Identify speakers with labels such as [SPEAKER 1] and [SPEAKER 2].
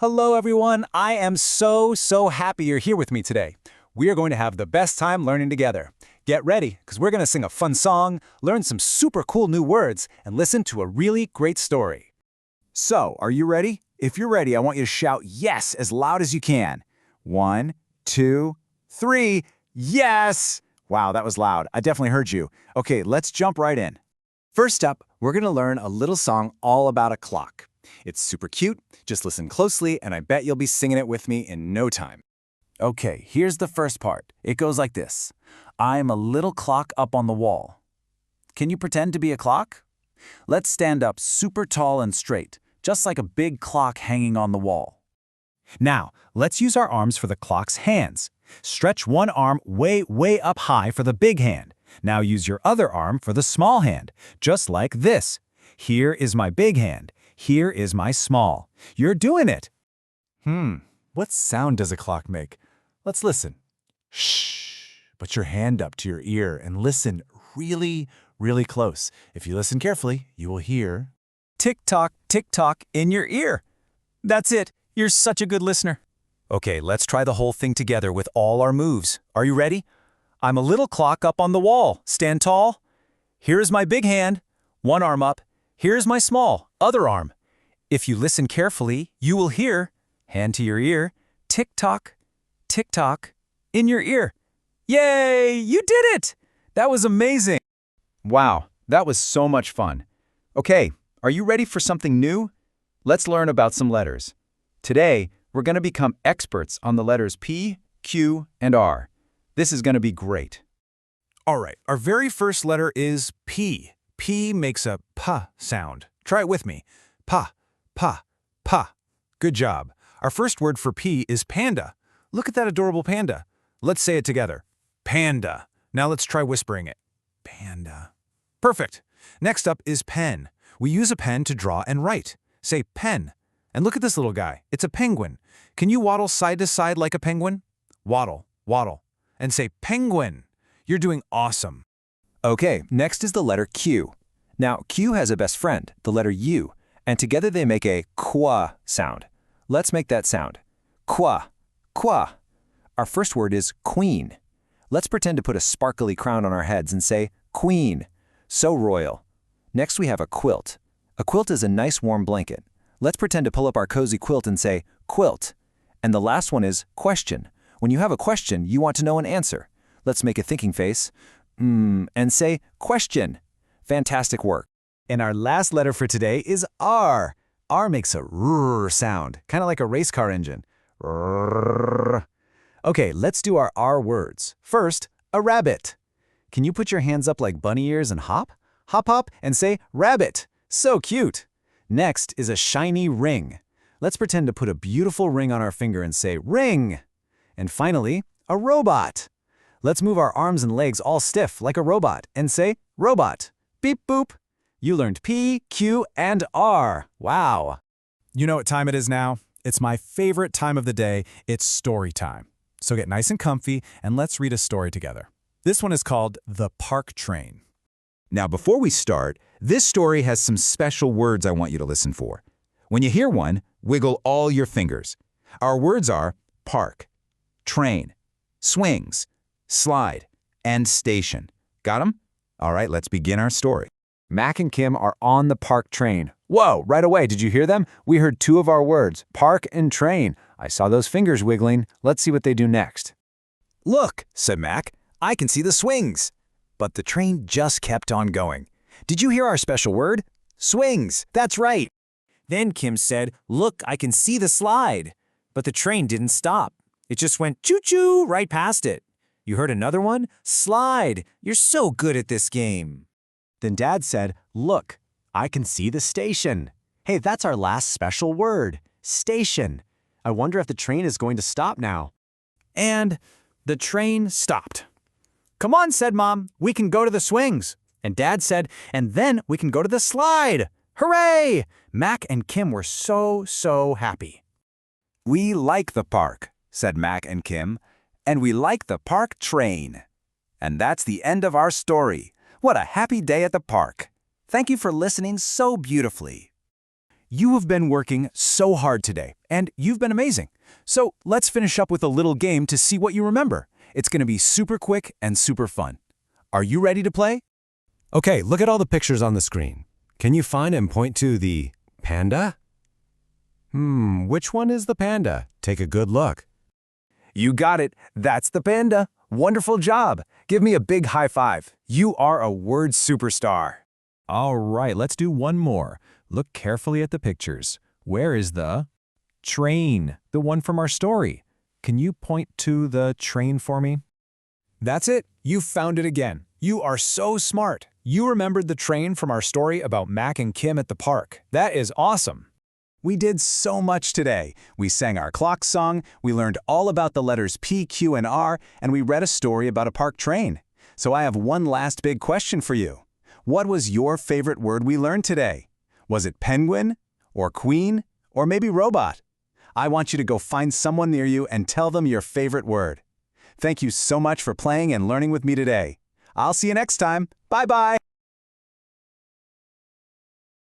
[SPEAKER 1] Hello, everyone. I am so happy you're here with me today. We are going to have the best time learning together. Get ready, because we're going to sing a fun song, learn some super cool new words, and listen to a really great story.
[SPEAKER 2] So, are you ready? If you're ready, I want you to shout yes as loud as you can. 1, 2, 3, yes! Wow, that was loud. I definitely heard you. Okay, let's jump right in. First up, we're going to learn a little song all about a clock. It's super cute. Just listen closely, and I bet you'll be singing it with me in no time. Okay, here's the first part. It goes like this. I'm a little clock up on the wall. Can you pretend to be a clock? Let's stand up super tall and straight, just like a big clock hanging on the wall. Now, let's use our arms for the clock's hands. Stretch one arm way up high for the big hand. Now use your other arm for the small hand, just like this. Here is my big hand. Here is my small. You're doing it. What sound does a clock make? Let's listen. Shh. Put your hand up to your ear and listen really close. If you listen carefully, you will hear tick-tock, tick-tock in your ear. That's it. You're such a good listener. Okay, let's try the whole thing together with all our moves. Are you ready? I'm a little clock up on the wall. Stand tall. Here's my big hand. One arm up. Here's my small, other arm. If you listen carefully, you will hear, hand to your ear, tick-tock, tick-tock, in your ear. Yay! You did it! That was amazing! Wow, that was so much fun. Okay, are you ready for something new? Let's learn about some letters. Today, we're going to become experts on the letters P, Q, and R. This is going to be great.
[SPEAKER 3] All right, our very first letter is P. P makes a P sound. Try it with me. Pa, pa, pa. Good job. Our first word for P is panda. Look at that adorable panda. Let's say it together. Panda. Now let's try whispering it. Panda. Perfect. Next up is pen. We use a pen to draw and write. Say pen. And look at this little guy. It's a penguin. Can you waddle side to side like a penguin? Waddle, waddle. And say penguin. You're doing awesome.
[SPEAKER 2] Okay, next is the letter Q. Now, Q has a best friend, the letter U, and together they make a qua sound. Let's make that sound. Qua, qua. Our first word is queen. Let's pretend to put a sparkly crown on our heads and say queen. So royal. Next we have a quilt. A quilt is a nice warm blanket. Let's pretend to pull up our cozy quilt and say quilt. And the last one is question. When you have a question, you want to know an answer. Let's make a thinking face. And say question. Fantastic work. And our last letter for today is R. R makes a rrr sound, kind of like a race car engine. Rrr. Okay, let's do our R words. First, a rabbit. Can you put your hands up like bunny ears and hop? Hop, hop, and say rabbit. So cute. Next is a shiny ring. Let's pretend to put a beautiful ring on our finger and say ring. And finally, a robot. Let's move our arms and legs all stiff like a robot and say robot. Beep boop. You learned P, Q, and R. Wow.
[SPEAKER 3] You know what time it is now? It's my favorite time of the day. It's story time. So get nice and comfy and let's read a story together. This one is called The Park Train.
[SPEAKER 2] Now, before we start, this story has some special words I want you to listen for. When you hear one, wiggle all your fingers. Our words are park, train, swings, slide, and station. Got 'em? All right, let's begin our story. Mac and Kim are on the park train. Whoa, right away, did you hear them? We heard two of our words, park and train. I saw those fingers wiggling. Let's see what they do next. Look, said Mac, I can see the swings. But the train just kept on going. Did you hear our special word? Swings, that's right. Then Kim said, look, I can see the slide. But the train didn't stop. It just went choo-choo right past it. You heard another one? Slide. You're so good at this game. Then Dad said, look, I can see the station. Hey, that's our last special word, station. I wonder if the train is going to stop now. And the train stopped. Come on, said Mom, we can go to the swings. And Dad said, and then we can go to the slide. Hooray! Mac and Kim were so happy. We like the park, said Mac and Kim. And we like the park train. And that's the end of our story. What a happy day at the park. Thank you for listening so beautifully. You have been working so hard today, and you've been amazing. So let's finish up with a little game to see what you remember. It's going to be super quick and super fun. Are you ready to play?
[SPEAKER 4] Okay, look at all the pictures on the screen. Can you find and point to the panda? Which one is the panda? Take a good look.
[SPEAKER 2] You got it. That's the panda. Wonderful job. Give me a big high five. You are a word superstar.
[SPEAKER 3] All right, let's do one more. Look carefully at the pictures. Where is the train? The one from our story. Can you point to the train for me?
[SPEAKER 1] That's it. You found it again. You are so smart. You remembered the train from our story about Mac and Kim at the park. That is awesome. We did so much today. We sang our clock song, we learned all about the letters P, Q, and R, and we read a story about a park train. So I have one last big question for you. What was your favorite word we learned today? Was it penguin, or queen, or maybe robot? I want you to go find someone near you and tell them your favorite word. Thank you so much for playing and learning with me today. I'll see you next time. Bye-bye.